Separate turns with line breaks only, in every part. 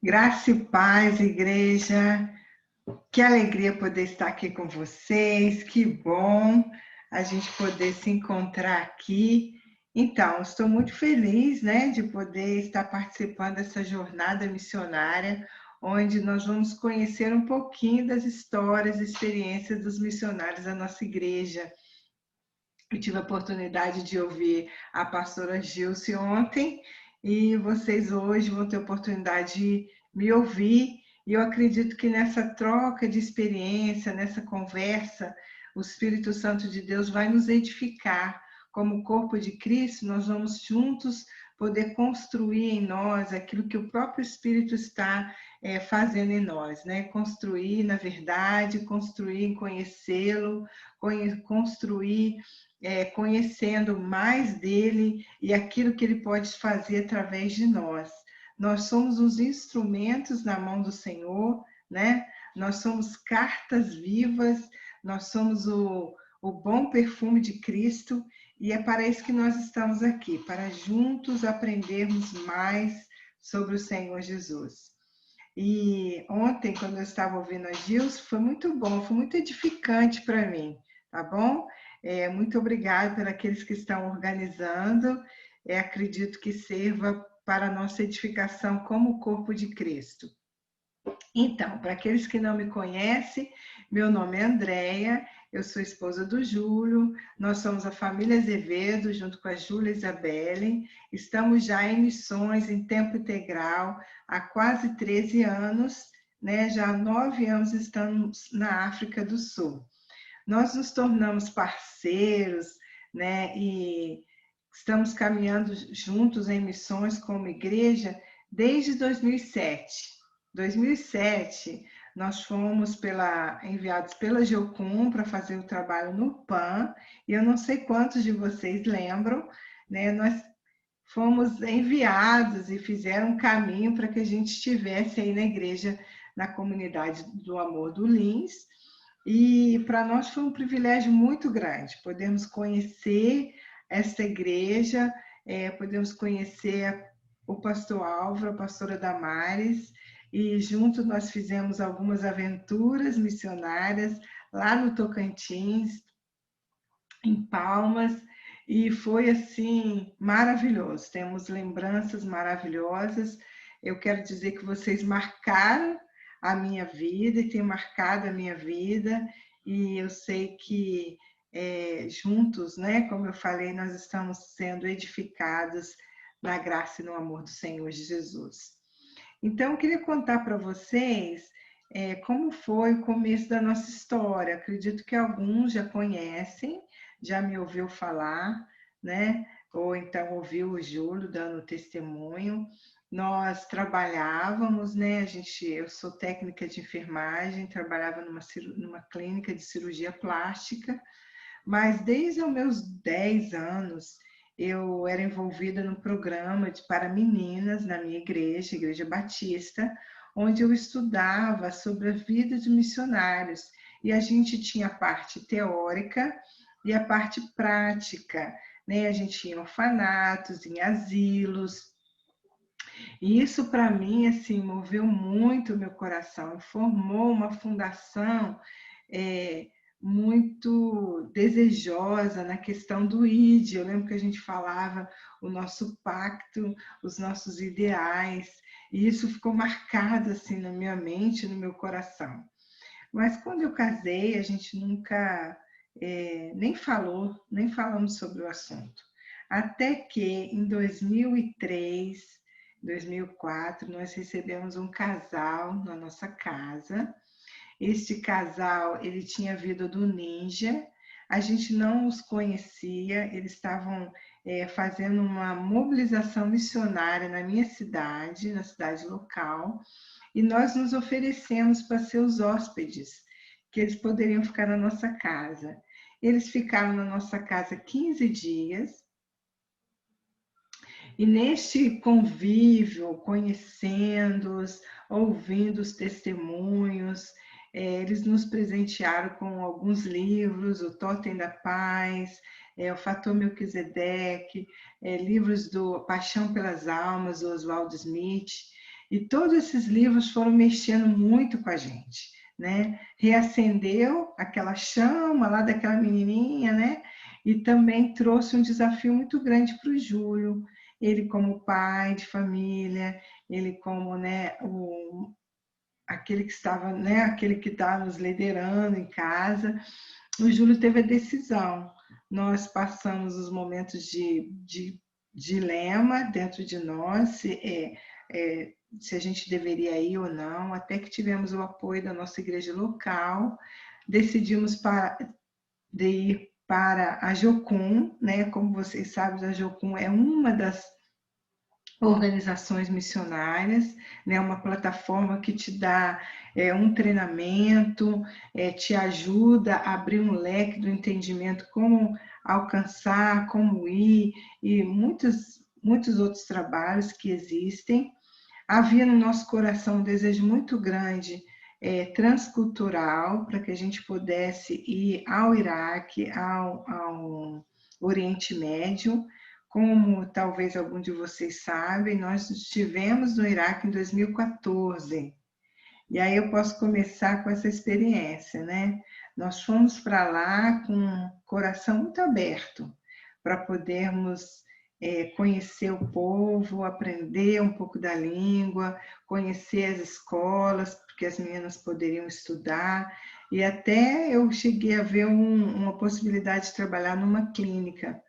Graça e paz, igreja. Que alegria poder estar aqui com vocês. Que bom a gente poder se encontrar aqui. Então, estou muito feliz, né, de poder estar participando dessa jornada missionária, onde nós vamos conhecer um pouquinho das histórias e experiências dos missionários da nossa igreja. Eu tive a oportunidade de ouvir a pastora Gilce ontem e vocês hoje vão ter a oportunidade de me ouvir. E eu acredito que nessa troca de experiência, nessa conversa, o Espírito Santo de Deus vai nos edificar. Como corpo de Cristo, nós vamos juntos poder construir em nós aquilo que o próprio Espírito está fazendo em nós, né? Construir na verdade, construir em conhecê-lo, construir conhecendo mais dele e aquilo que ele pode fazer através de nós. Nós somos os instrumentos na mão do Senhor, né? Nós somos cartas vivas, nós somos o bom perfume de Cristo e é para isso que nós estamos aqui, para juntos aprendermos mais sobre o Senhor Jesus. E ontem, quando eu estava ouvindo a Gilson, foi muito bom, foi muito edificante para mim, tá bom? Muito obrigada por aqueles que estão organizando. Acredito que sirva para a nossa edificação como corpo de Cristo. Então, para aqueles que não me conhecem, meu nome é Andréia, eu sou esposa do Júlio, nós somos a família Azevedo, junto com a Júlia e Isabelle, estamos já em missões em tempo integral há quase 13 anos, né? Já há 9 anos estamos na África do Sul. Nós nos tornamos parceiros, né? E estamos caminhando juntos em missões como igreja desde 2007. 2007, nós fomos enviados pela Geocum para fazer o trabalho no PAN, e eu não sei quantos de vocês lembram, né? Nós fomos enviados e fizeram um caminho para que a gente estivesse aí na igreja, na comunidade do Amor do Lins, e para nós foi um privilégio muito grande podermos conhecer essa igreja, podemos conhecer o pastor Álvaro, a pastora Damares, e juntos nós fizemos algumas aventuras missionárias lá no Tocantins, em Palmas, e foi assim maravilhoso. Temos lembranças maravilhosas. Eu quero dizer que vocês marcaram a minha vida e têm marcado a minha vida, e eu sei que juntos, né, como eu falei, nós estamos sendo edificados na graça e no amor do Senhor Jesus. Então, eu queria contar para vocês como foi o começo da nossa história. Acredito que alguns já conhecem, já me ouviu falar, né? Ou então ouviu o Júlio dando testemunho. Nós trabalhávamos, né? Eu sou técnica de enfermagem, trabalhava numa clínica de cirurgia plástica, mas desde os meus 10 anos eu era envolvida num programa para meninas na minha igreja, Igreja Batista, onde eu estudava sobre a vida de missionários. E a gente tinha a parte teórica e a parte prática, né? A gente ia em orfanatos, em asilos. E isso para mim assim moveu muito o meu coração, formou uma fundação é, muito desejosa na questão do ID. Eu lembro que a gente falava o nosso pacto, os nossos ideais, e isso ficou marcado assim na minha mente, no meu coração. Mas quando eu casei, a gente nunca nem falamos sobre o assunto. Até que em 2003, 2004, nós recebemos um casal na nossa casa. Este casal, ele tinha vindo do Ninja, a gente não os conhecia, eles estavam fazendo uma mobilização missionária na minha cidade, na cidade local, e nós nos oferecemos para ser os hóspedes, que eles poderiam ficar na nossa casa. Eles ficaram na nossa casa 15 dias, e neste convívio, conhecendo-os, ouvindo os testemunhos, eles nos presentearam com alguns livros, o Totem da Paz, o Fator Melquisedeque, livros do Paixão pelas Almas, do Oswald Smith, E todos esses livros foram mexendo muito com a gente, né? Reacendeu aquela chama lá daquela menininha, né? E também trouxe um desafio muito grande para o Júlio. Ele como pai de família, ele como, né, aquele que estava, né, aquele que está nos liderando em casa. O Júlio teve a decisão. Nós passamos os momentos de dilema dentro de nós, se a gente deveria ir ou não, até que tivemos o apoio da nossa igreja local, decidimos de ir para a Jocum, né? Como vocês sabem, a Jocum é uma das organizações missionárias, né? Uma plataforma que te dá um treinamento, te ajuda a abrir um leque do entendimento, como alcançar, como ir, e muitos outros trabalhos que existem. Havia no nosso coração um desejo muito grande, transcultural, para que a gente pudesse ir ao Iraque, ao Oriente Médio. Como talvez algum de vocês sabem, nós estivemos no Iraque em 2014. E aí eu posso começar com essa experiência, né? Nós fomos para lá com o coração muito aberto, para podermos conhecer o povo, aprender um pouco da língua, conhecer as escolas, porque as meninas poderiam estudar, e até eu cheguei a ver uma possibilidade de trabalhar numa clínica.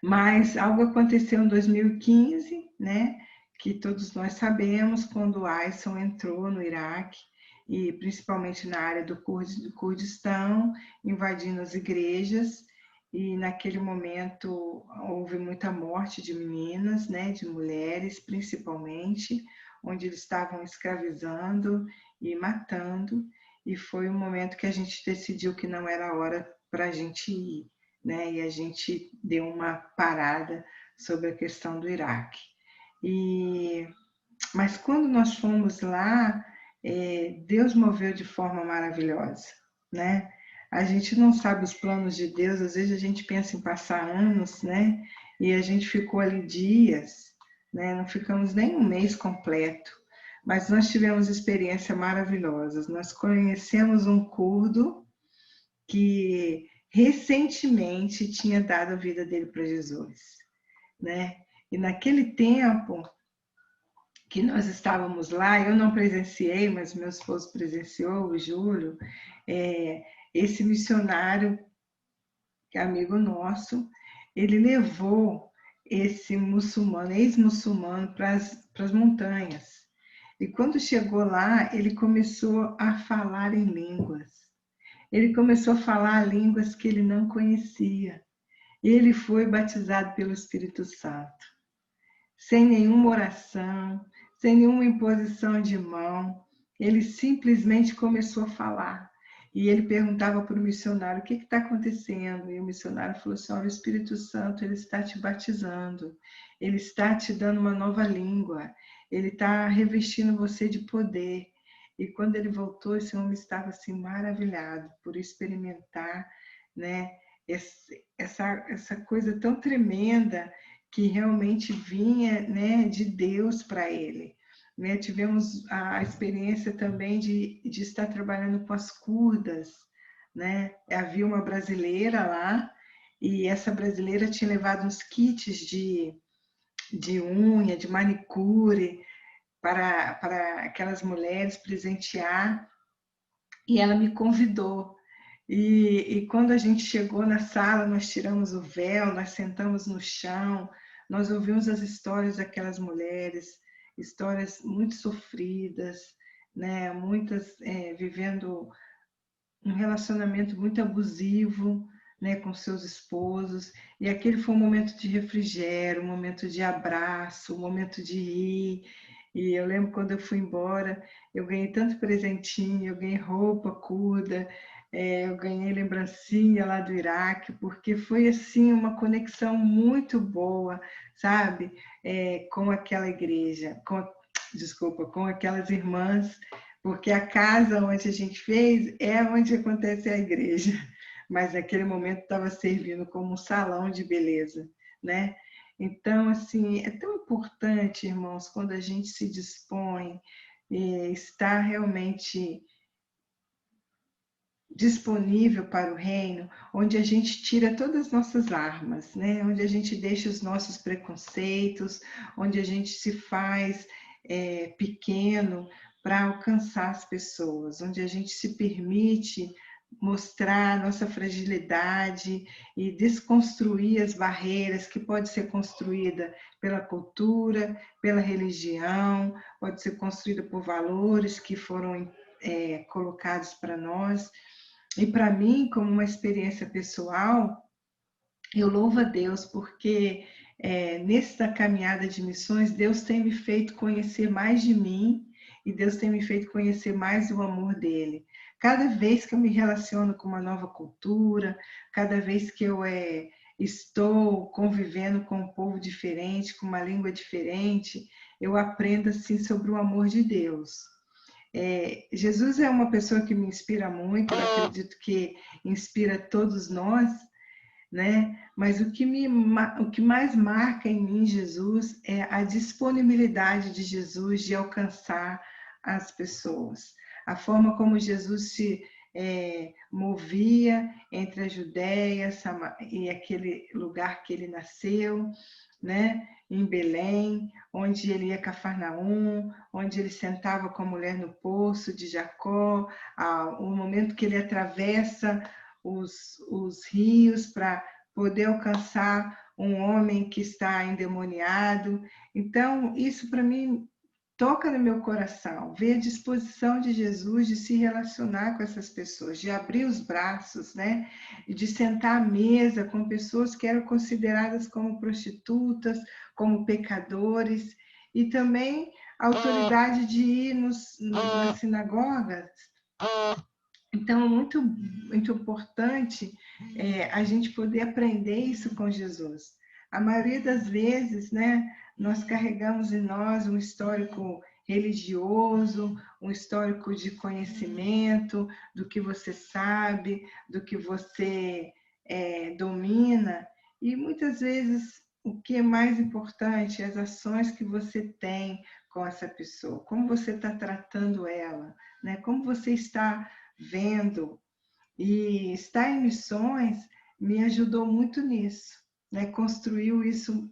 Mas algo aconteceu em 2015, né? Que todos nós sabemos, quando o Aisson entrou no Iraque, e principalmente na área do Kurdistão, invadindo as igrejas, e naquele momento houve muita morte de meninas, né, de mulheres principalmente, onde eles estavam escravizando e matando, e foi um momento que a gente decidiu que não era a hora para a gente ir, né, e a gente deu uma parada sobre a questão do Iraque. Mas quando nós fomos lá, Deus moveu de forma maravilhosa, né? A gente não sabe os planos de Deus, às vezes a gente pensa em passar anos, né? E a gente ficou ali dias, né? Não ficamos nem um mês completo, mas nós tivemos experiências maravilhosas. Nós conhecemos um curdo que recentemente tinha dado a vida dele para Jesus, né? E naquele tempo que nós estávamos lá, eu não presenciei, mas meu esposo presenciou, o Júlio, esse missionário, que é amigo nosso, ele levou esse muçulmano, ex-muçulmano, para as montanhas. E quando chegou lá, ele começou a falar em línguas. Ele começou a falar línguas que ele não conhecia. Ele foi batizado pelo Espírito Santo, sem nenhuma oração, sem nenhuma imposição de mão. Ele simplesmente começou a falar. E ele perguntava para o missionário: o que está acontecendo? E o missionário falou assim: olha, o Espírito Santo, ele está te batizando, ele está te dando uma nova língua, ele está revestindo você de poder. E quando ele voltou, esse homem estava assim maravilhado por experimentar, né, essa coisa tão tremenda que realmente vinha, né, de Deus para ele. Né? Tivemos a experiência também de estar trabalhando com as curdas. Né? Havia uma brasileira lá, e essa brasileira tinha levado uns kits de unha, de manicure, para aquelas mulheres presentear, e ela me convidou. E quando a gente chegou na sala, nós tiramos o véu, nós sentamos no chão, nós ouvimos as histórias daquelas mulheres, histórias muito sofridas, né? Muitas vivendo um relacionamento muito abusivo, né, com seus esposos. E aquele foi um momento de refrigério, um momento de abraço, um momento de rir. E eu lembro quando eu fui embora, eu ganhei tanto presentinho, eu ganhei roupa curda, eu ganhei lembrancinha lá do Iraque, porque foi assim uma conexão muito boa, sabe, com aquela igreja, desculpa, com aquelas irmãs, porque a casa onde a gente fez é onde acontece a igreja, mas naquele momento estava servindo como um salão de beleza, né? Então, assim, é tão importante, irmãos, quando a gente se dispõe, está realmente disponível para o reino, onde a gente tira todas as nossas armas, né? Onde a gente deixa os nossos preconceitos, onde a gente se faz pequeno para alcançar as pessoas, onde a gente se permite mostrar nossa fragilidade e desconstruir as barreiras que pode ser construída pela cultura, pela religião, pode ser construída por valores que foram colocados para nós. E para mim, como uma experiência pessoal, eu louvo a Deus porque nessa caminhada de missões, Deus tem me feito conhecer mais de mim e Deus tem me feito conhecer mais o amor dele. Cada vez que eu me relaciono com uma nova cultura, cada vez que eu estou convivendo com um povo diferente, com uma língua diferente, eu aprendo assim sobre o amor de Deus. Jesus é uma pessoa que me inspira muito, eu acredito que inspira todos nós, né? Mas o que mais marca em mim, Jesus, é a disponibilidade de Jesus de alcançar as pessoas. A forma como Jesus se movia entre a Judéia e aquele lugar que ele nasceu, né? Em Belém, onde ele ia a Cafarnaum, onde ele sentava com a mulher no poço de Jacó, o momento que ele atravessa os rios para poder alcançar um homem que está endemoniado. Então, isso para mim toca no meu coração, ver a disposição de Jesus de se relacionar com essas pessoas, de abrir os braços, né? E de sentar à mesa com pessoas que eram consideradas como prostitutas, como pecadores, e também a autoridade de ir nas sinagogas. Então, é muito importante a gente poder aprender isso com Jesus. A maioria das vezes, né, nós carregamos em nós um histórico religioso, um histórico de conhecimento, do que você sabe, do que você domina, e muitas vezes o que é mais importante é as ações que você tem com essa pessoa, como você está tratando ela, né? Como você está vendo. E estar em missões me ajudou muito nisso, né? Construiu isso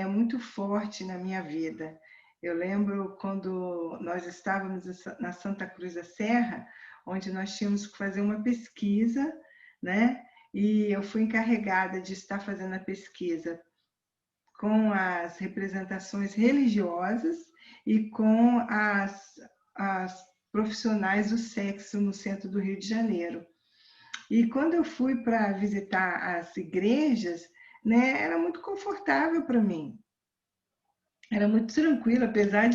muito forte na minha vida. Eu lembro quando nós estávamos na Santa Cruz da Serra, onde nós tínhamos que fazer uma pesquisa, né? E eu fui encarregada de estar fazendo a pesquisa com as representações religiosas e com as profissionais do sexo no centro do Rio de Janeiro. E quando eu fui para visitar as igrejas, né, era muito confortável para mim. Era muito tranquilo, apesar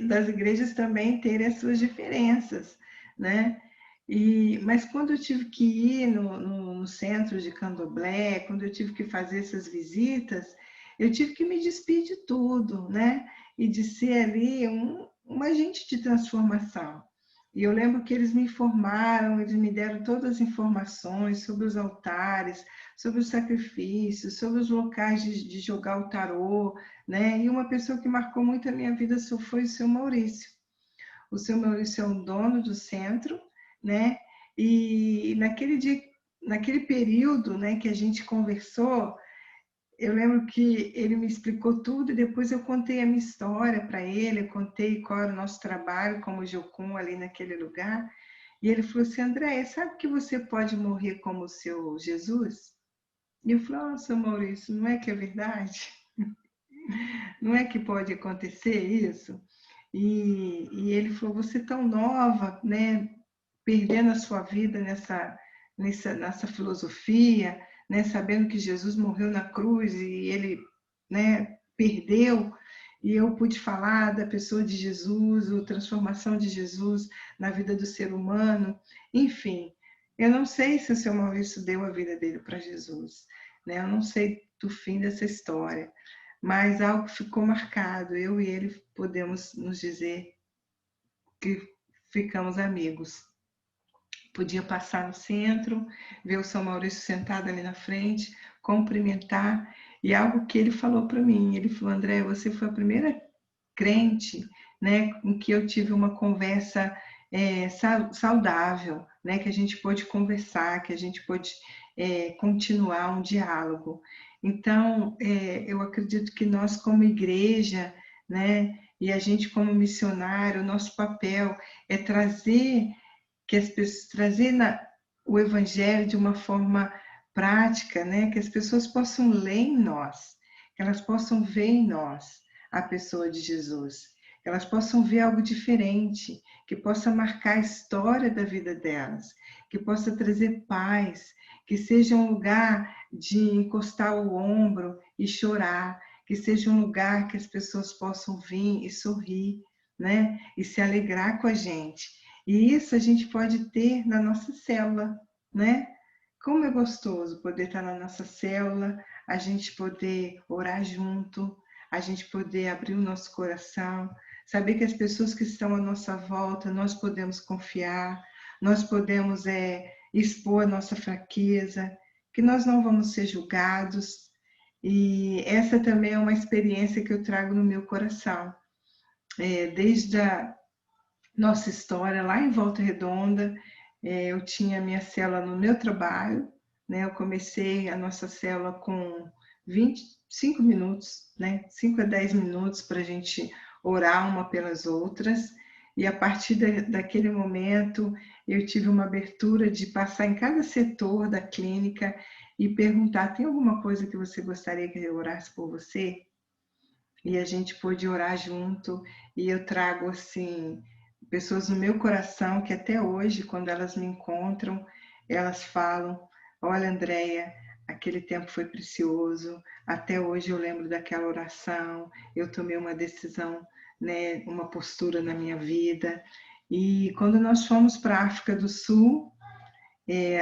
das igrejas também terem as suas diferenças, né? Mas quando eu tive que ir no centro de Candomblé, quando eu tive que fazer essas visitas, eu tive que me despedir de tudo, né? E de ser ali um agente de transformação. E eu lembro que eles me informaram, eles me deram todas as informações sobre os altares, sobre os sacrifícios, sobre os locais de jogar o tarô, né? E uma pessoa que marcou muito a minha vida foi o seu Maurício. O seu Maurício é o dono do centro, né? E naquele dia, naquele período, né, que a gente conversou, eu lembro que ele me explicou tudo e depois eu contei a minha história para ele, eu contei qual era o nosso trabalho como Jocum ali naquele lugar. E ele falou assim: Andréia, sabe que você pode morrer como o seu Jesus? E eu falei: nossa, Maurício, não é que é verdade? Não é que pode acontecer isso? E ele falou: você tão nova, né? Perdendo a sua vida nessa filosofia, né? Sabendo que Jesus morreu na cruz e ele, né, perdeu, e eu pude falar da pessoa de Jesus, a transformação de Jesus na vida do ser humano. Enfim, eu não sei se o seu Maurício deu a vida dele para Jesus, né? Eu não sei do fim dessa história, mas algo ficou marcado. Eu e ele podemos nos dizer que ficamos amigos. Podia passar no centro, ver o São Maurício sentado ali na frente, cumprimentar, E algo que ele falou para mim, ele falou, André, você foi a primeira crente, né, com que eu tive uma conversa saudável, né, que a gente pôde conversar, que a gente pôde continuar um diálogo. Então, eu acredito que nós como igreja, né, e a gente como missionário, o nosso papel é trazer que as pessoas o evangelho de uma forma prática, né, que as pessoas possam ler em nós, que elas possam ver em nós a pessoa de Jesus, que elas possam ver algo diferente, que possa marcar a história da vida delas, que possa trazer paz, que seja um lugar de encostar o ombro e chorar, que seja um lugar que as pessoas possam vir e sorrir, né, e se alegrar com a gente. E isso a gente pode ter na nossa célula, né? Como é gostoso poder estar na nossa célula, a gente poder orar junto, a gente poder abrir o nosso coração, saber que as pessoas que estão à nossa volta, nós podemos confiar, nós podemos expor a nossa fraqueza, que nós não vamos ser julgados. E essa também é uma experiência que eu trago no meu coração. Desde a nossa história lá em Volta Redonda, eu tinha minha célula no meu trabalho, né? Eu comecei a nossa célula com 25 minutos, né? 5 a 10 minutos para a gente orar uma pelas outras. E a partir daquele momento, eu tive uma abertura de passar em cada setor da clínica e perguntar: tem alguma coisa que você gostaria que eu orasse por você? E a gente pôde orar junto, e eu trago, assim, pessoas no meu coração que até hoje, quando elas me encontram, elas falam, olha, Andréia, aquele tempo foi precioso, até hoje eu lembro daquela oração, eu tomei uma decisão, né, uma postura na minha vida. E quando nós fomos para a África do Sul,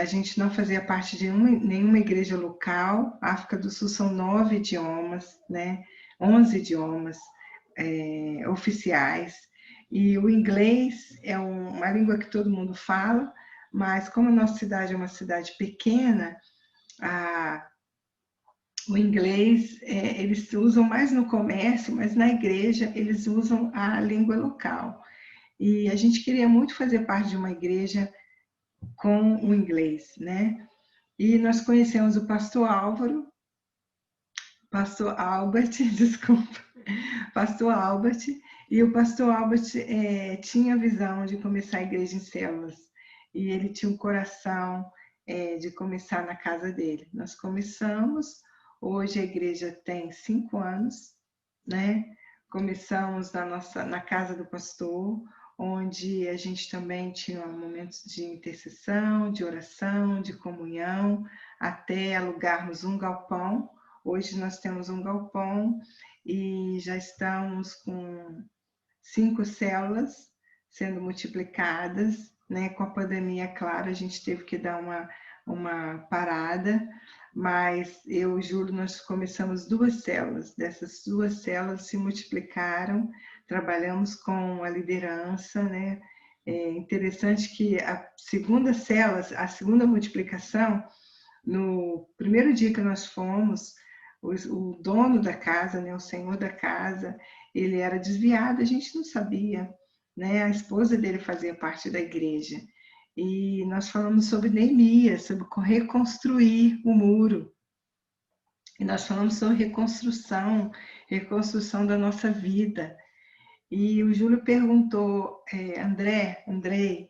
a gente não fazia parte de nenhuma igreja local. A África do Sul são 9 idiomas, né? 11 idiomas oficiais. E o inglês é uma língua que todo mundo fala, mas como a nossa cidade é uma cidade pequena, o inglês eles usam mais no comércio, mas na igreja eles usam a língua local. E a gente queria muito fazer parte de uma igreja com o inglês, né? E nós conhecemos o pastor Albert, desculpa, pastor Albert, e o pastor Albert tinha a visão de começar a igreja em células, e ele tinha um coração de começar na casa dele. Nós começamos, hoje a igreja tem 5 anos, né? Começamos na casa do pastor, onde a gente também tinha momentos de intercessão, de oração, de comunhão, até alugarmos um galpão. Hoje nós temos um galpão e já estamos com 5 células sendo multiplicadas, né? Com a pandemia, claro, a gente teve que dar uma parada, mas eu e o Júlio, nós começamos 2 células, dessas 2 células se multiplicaram, trabalhamos com a liderança, né? É interessante que a segunda célula, a segunda multiplicação, no primeiro dia que nós fomos, o dono da casa, né, o senhor da casa, ele era desviado, a gente não sabia, né? A esposa dele fazia parte da igreja. E nós falamos sobre Neemias, sobre reconstruir o muro. E nós falamos sobre reconstrução da nossa vida. E o Júlio perguntou, Andrei,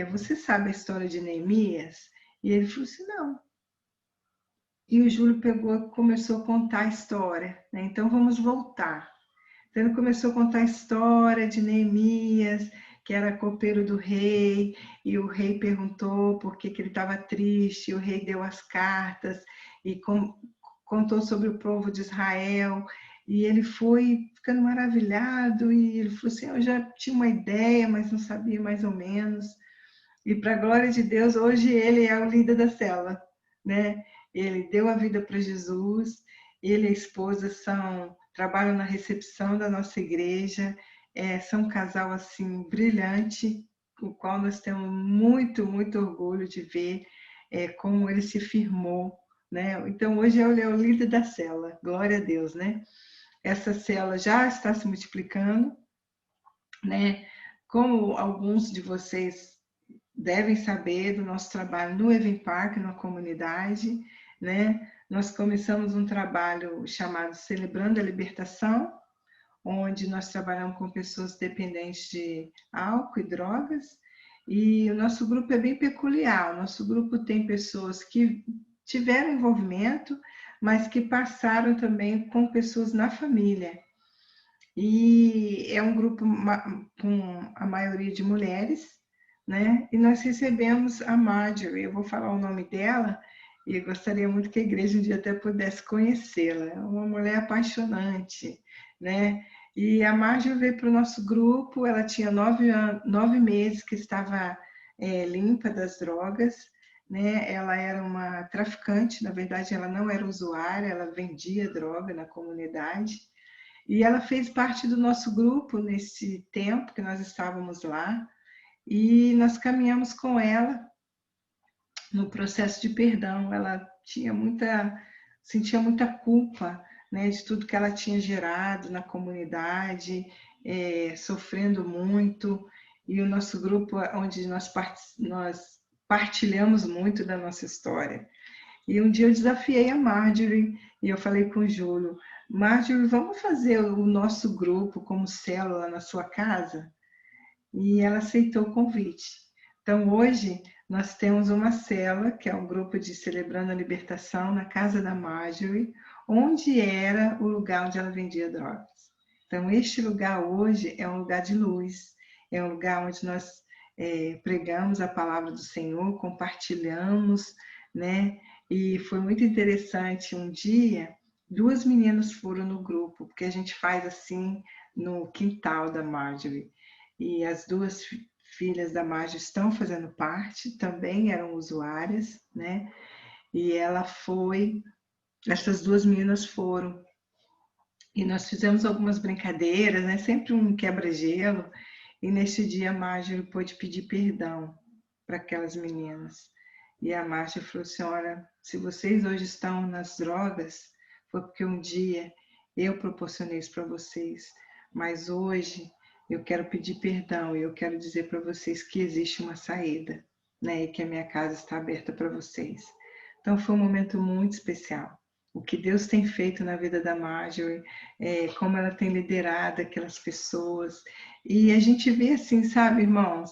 você sabe a história de Neemias? E ele falou assim, não. E o Júlio pegou, começou a contar a história, né? Então vamos voltar. Então ele começou a contar a história de Neemias, que era copeiro do rei, e o rei perguntou por que ele estava triste, e o rei deu as cartas e contou sobre o povo de Israel, e ele foi ficando maravilhado, e ele falou assim, eu já tinha uma ideia, mas não sabia mais ou menos. E para a glória de Deus, hoje ele é o líder da célula, né? Ele deu a vida para Jesus, ele e a esposa trabalham na recepção da nossa igreja, são um casal assim brilhante, o qual nós temos muito, muito orgulho de ver como ele se firmou né? Então, hoje ele é o líder da célula, glória a Deus, né? Essa célula já está se multiplicando, né? Como alguns de vocês devem saber do nosso trabalho no Event Park, na comunidade, né? Nós começamos um trabalho chamado Celebrando a Libertação, onde nós trabalhamos com pessoas dependentes de álcool e drogas, e o nosso grupo é bem peculiar. O nosso grupo tem pessoas que tiveram envolvimento, mas que passaram também com pessoas na família. E é um grupo com a maioria de mulheres, né? E nós recebemos a Marjorie, eu vou falar o nome dela, e eu gostaria muito que a igreja um dia até pudesse conhecê-la. É uma mulher apaixonante, né? E a Marjorie veio para o nosso grupo, ela tinha 9 meses que estava limpa das drogas, né? Ela era uma traficante, na verdade ela não era usuária, ela vendia droga na comunidade. E ela fez parte do nosso grupo nesse tempo que nós estávamos lá, e nós caminhamos com ela no processo de perdão. Ela sentia muita culpa, né, de tudo que ela tinha gerado na comunidade, sofrendo muito, e o nosso grupo, onde nós partilhamos muito da nossa história. E um dia eu desafiei a Marjorie e eu falei com o Júlio, Marjorie, vamos fazer o nosso grupo como célula na sua casa? E ela aceitou o convite. Então, hoje, nós temos uma célula, que é um grupo de Celebrando a Libertação, na casa da Marjorie, onde era o lugar onde ela vendia drogas. Então, este lugar hoje é um lugar de luz, é um lugar onde nós pregamos a palavra do Senhor, compartilhamos, né? E foi muito interessante. Um dia, 2 meninas foram no grupo, porque a gente faz assim no quintal da Marjorie. E as 2 filhas da Marjorie estão fazendo parte, também eram usuárias, né? E essas 2 meninas foram. E nós fizemos algumas brincadeiras, né? Sempre um quebra-gelo. E nesse dia a Marjorie pôde pedir perdão para aquelas meninas. E a Marjorie falou assim, olha, se vocês hoje estão nas drogas, foi porque um dia eu proporcionei isso para vocês. Mas hoje eu quero pedir perdão e eu quero dizer para vocês que existe uma saída, né? E que a minha casa está aberta para vocês. Então foi um momento muito especial. O que Deus tem feito na vida da Marjorie, como ela tem liderado aquelas pessoas. E a gente vê assim, sabe, irmãos?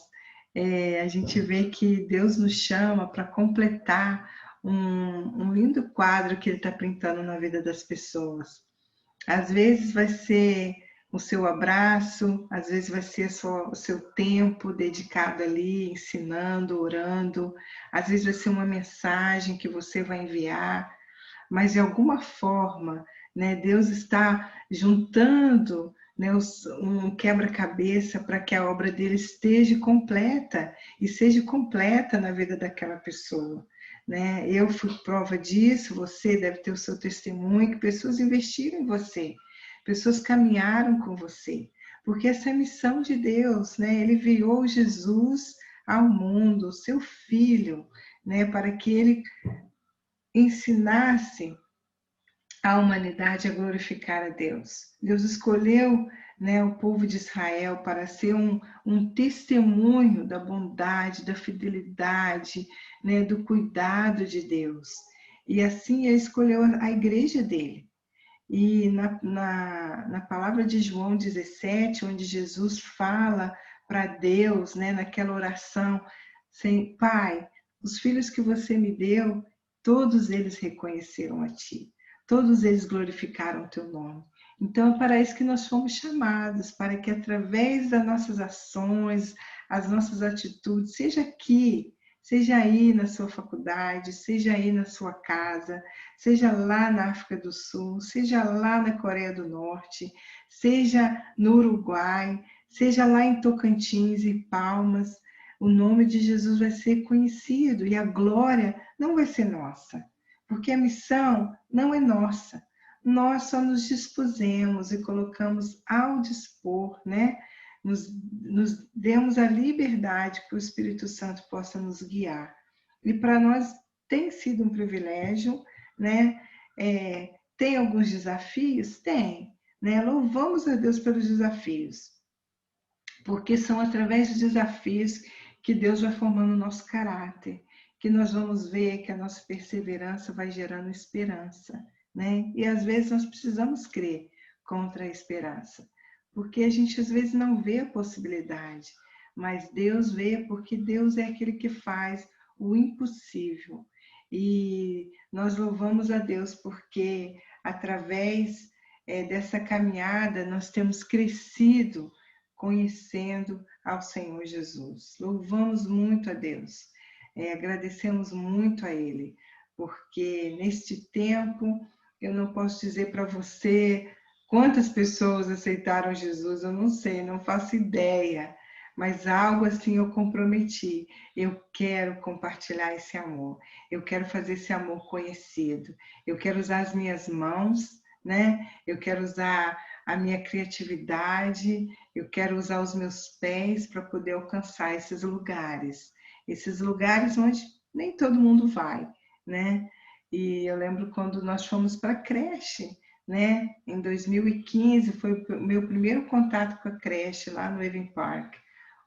A gente vê que Deus nos chama para completar um lindo quadro que Ele está pintando na vida das pessoas. Às vezes vai ser o seu abraço, às vezes vai ser o seu tempo dedicado ali, ensinando, orando, às vezes vai ser uma mensagem que você vai enviar, mas de alguma forma, né, Deus está juntando, né, um quebra-cabeça para que a obra dele esteja completa e seja completa na vida daquela pessoa. Né? Eu fui prova disso, você deve ter o seu testemunho, que pessoas investiram em você, pessoas caminharam com você, porque essa é a missão de Deus, né? Ele enviou Jesus ao mundo, o seu Filho, né, para que ele ensinasse a humanidade a glorificar a Deus. Deus escolheu, né, o povo de Israel para ser um testemunho da bondade, da fidelidade, né, do cuidado de Deus. E assim ele escolheu a igreja dele. E na palavra de João 17, onde Jesus fala para Deus, né, naquela oração, sem Pai, os filhos que você me deu, todos eles reconheceram a Ti. Todos eles glorificaram o teu nome. Então, é para isso que nós fomos chamados, para que através das nossas ações, as nossas atitudes, seja aqui, seja aí na sua faculdade, seja aí na sua casa, seja lá na África do Sul, seja lá na Coreia do Norte, seja no Uruguai, seja lá em Tocantins e Palmas, o nome de Jesus vai ser conhecido e a glória não vai ser nossa. Porque a missão não é nossa. Nós só nos dispusemos e colocamos ao dispor, né? Nos demos a liberdade que o Espírito Santo possa nos guiar. E para nós tem sido um privilégio, né? Tem alguns desafios? Tem, né? Louvamos a Deus pelos desafios, porque são através dos desafios que Deus vai formando o nosso caráter, que nós vamos ver que a nossa perseverança vai gerando esperança, né? E às vezes nós precisamos crer contra a esperança, porque a gente às vezes não vê a possibilidade, mas Deus vê, porque Deus é aquele que faz o impossível. E nós louvamos a Deus porque através dessa caminhada nós temos crescido conhecendo ao Senhor Jesus. Louvamos muito a Deus, agradecemos muito a Ele, porque neste tempo eu não posso dizer para você quantas pessoas aceitaram Jesus, eu não sei, não faço ideia, mas algo assim eu comprometi. Eu quero compartilhar esse amor, eu quero fazer esse amor conhecido, eu quero usar as minhas mãos, né? Eu quero usar a minha criatividade, eu quero usar os meus pés para poder alcançar esses lugares onde nem todo mundo vai, né? E eu lembro quando nós fomos para a creche, né? Em 2015 foi o meu primeiro contato com a creche lá no Evan Park,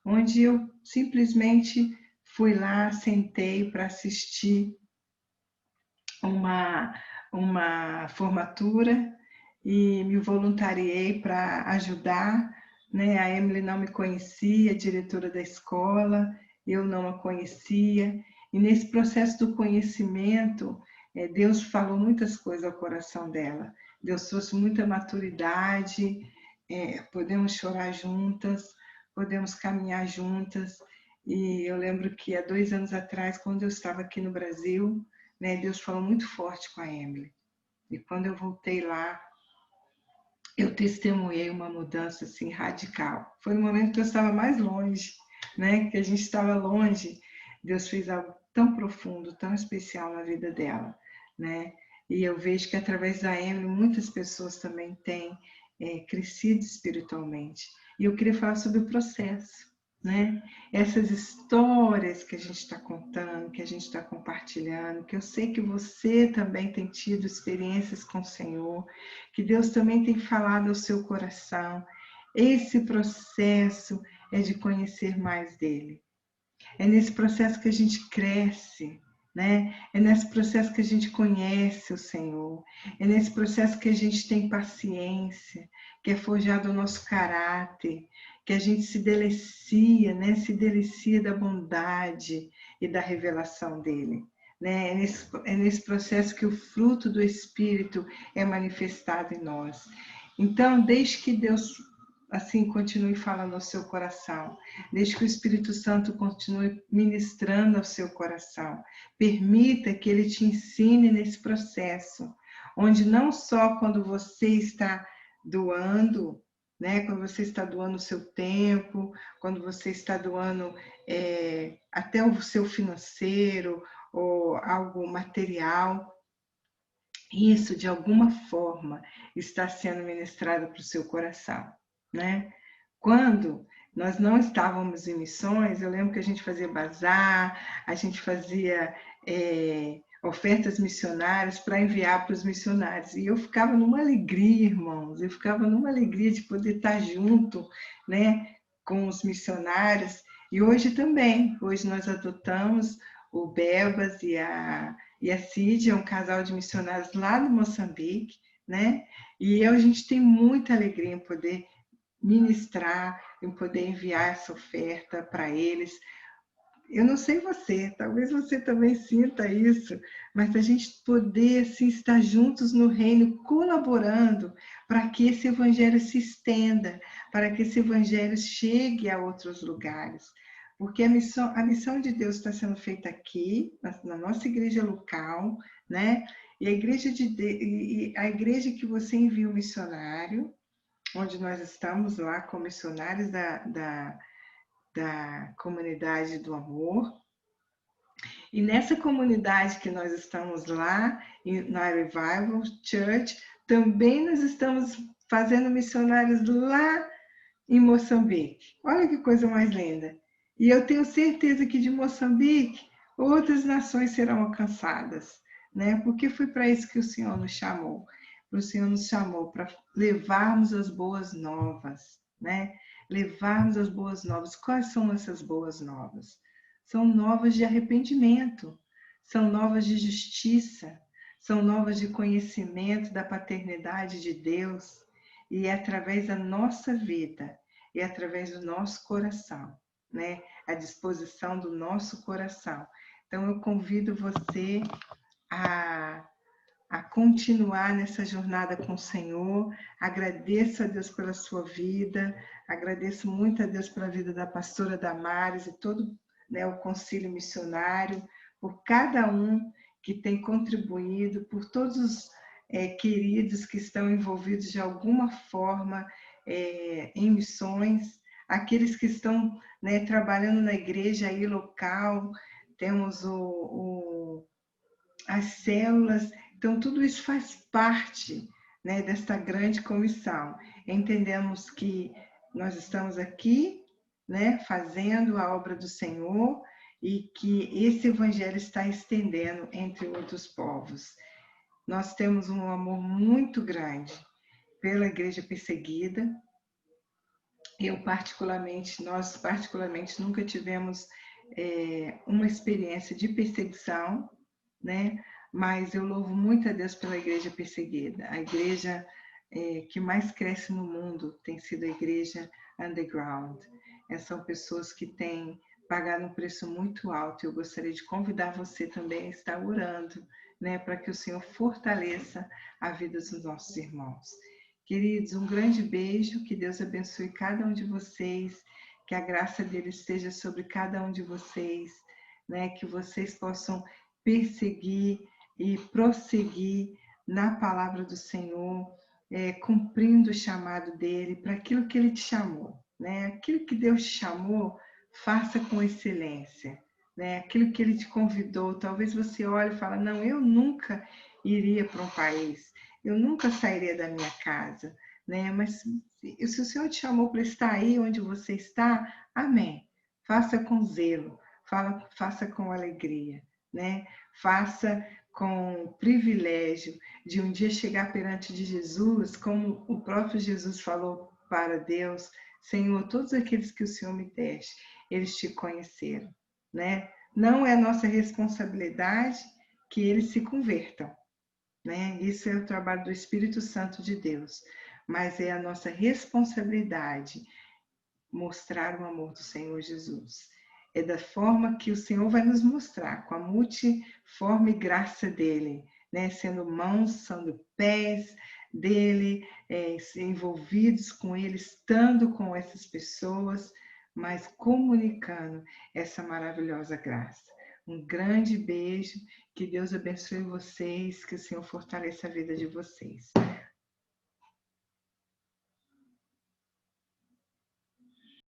onde eu simplesmente fui lá, sentei para assistir uma formatura e me voluntariei para ajudar, né? A Emily não me conhecia, a diretora da escola, eu não a conhecia, e nesse processo do conhecimento, Deus falou muitas coisas ao coração dela, Deus trouxe muita maturidade, podemos chorar juntas, podemos caminhar juntas, e eu lembro que há 2 anos atrás, quando eu estava aqui no Brasil, né, Deus falou muito forte com a Emily, e quando eu voltei lá, eu testemunhei uma mudança assim radical. Foi no momento que eu estava mais longe, né? Que a gente estava longe. Deus fez algo tão profundo, tão especial na vida dela, né? E eu vejo que através da Emily muitas pessoas também têm crescido espiritualmente. E eu queria falar sobre o processo, né? Essas histórias que a gente está contando, que a gente está compartilhando, que eu sei que você também tem tido experiências com o Senhor, que Deus também tem falado ao seu coração. Esse processo é de conhecer mais dele. É nesse processo que a gente cresce, né? É nesse processo que a gente conhece o Senhor. É nesse processo que a gente tem paciência, que é forjado o nosso caráter, que a gente se delicia, né? Se delicia da bondade e da revelação dele. Né? É nesse processo que o fruto do Espírito é manifestado em nós. Então, desde que Deus assim continue falando ao seu coração, deixe que o Espírito Santo continue ministrando ao seu coração, permita que ele te ensine nesse processo, onde não só quando você está doando, né, quando você está doando o seu tempo, quando você está doando até o seu financeiro ou algo material, isso de alguma forma está sendo ministrado para o seu coração, né? Quando nós não estávamos em missões, eu lembro que a gente fazia bazar, a gente fazia ofertas missionárias para enviar para os missionários. E eu ficava numa alegria, irmãos, eu ficava numa alegria de poder estar junto, né, com os missionários. E hoje também, hoje nós adotamos o Bebas e a Cid, é um casal de missionários lá no Moçambique, né? E a gente tem muita alegria em poder ministrar, em poder enviar essa oferta para eles. Eu não sei você, talvez você também sinta isso, mas a gente poder assim, estar juntos no reino, colaborando para que esse evangelho se estenda, para que esse evangelho chegue a outros lugares. Porque a missão de Deus está sendo feita aqui, na nossa igreja local, né? E a igreja que você envia o missionário, onde nós estamos lá como missionários da comunidade do amor. E nessa comunidade que nós estamos lá, na Revival Church, também nós estamos fazendo missionários lá em Moçambique. Olha que coisa mais linda. E eu tenho certeza que de Moçambique, outras nações serão alcançadas, né? Porque foi para isso que o Senhor nos chamou. O Senhor nos chamou para levarmos as boas novas, né? Levarmos as boas novas. Quais são essas boas novas? São novas de arrependimento, são novas de justiça, são novas de conhecimento da paternidade de Deus, e é através da nossa vida, e através do nosso coração, né? A disposição do nosso coração. Então, eu convido você a, a continuar nessa jornada com o Senhor. Agradeço a Deus pela sua vida, agradeço muito a Deus pela vida da pastora Damares e todo, né, o concílio missionário, por cada um que tem contribuído, por todos os queridos que estão envolvidos de alguma forma em missões, aqueles que estão, né, trabalhando na igreja aí local, temos as células, então tudo isso faz parte, né, desta grande comissão. Entendemos que nós estamos aqui, né, fazendo a obra do Senhor e que esse evangelho está estendendo entre outros povos. Nós temos um amor muito grande pela igreja perseguida. Nós particularmente nunca tivemos uma experiência de perseguição, né? Mas eu louvo muito a Deus pela igreja perseguida. A igreja que mais cresce no mundo tem sido a igreja underground. São pessoas que têm pagado um preço muito alto. Eu gostaria de convidar você também a estar orando, né, para que o Senhor fortaleça a vida dos nossos irmãos. Queridos, um grande beijo, que Deus abençoe cada um de vocês, que a graça dele esteja sobre cada um de vocês, né, que vocês possam perseguir e prosseguir na palavra do Senhor, cumprindo o chamado dele para aquilo que ele te chamou, né? Aquilo que Deus te chamou, faça com excelência, né? Aquilo que ele te convidou, talvez você olhe e fale, não, eu nunca iria para um país, eu nunca sairia da minha casa, né? Mas se o Senhor te chamou para estar aí onde você está, amém. Faça com zelo, faça com alegria, né? Faça com o privilégio de um dia chegar perante de Jesus, como o próprio Jesus falou para Deus, Senhor, todos aqueles que o Senhor me deste, eles te conheceram, né? Não é nossa responsabilidade que eles se convertam, né? Isso é o trabalho do Espírito Santo de Deus, mas é a nossa responsabilidade mostrar o amor do Senhor Jesus. É da forma que o Senhor vai nos mostrar, com a multiforme graça dele, né? Sendo mãos, sendo pés dele, envolvidos com ele, estando com essas pessoas, mas comunicando essa maravilhosa graça. Um grande beijo, que Deus abençoe vocês, que o Senhor fortaleça a vida de vocês.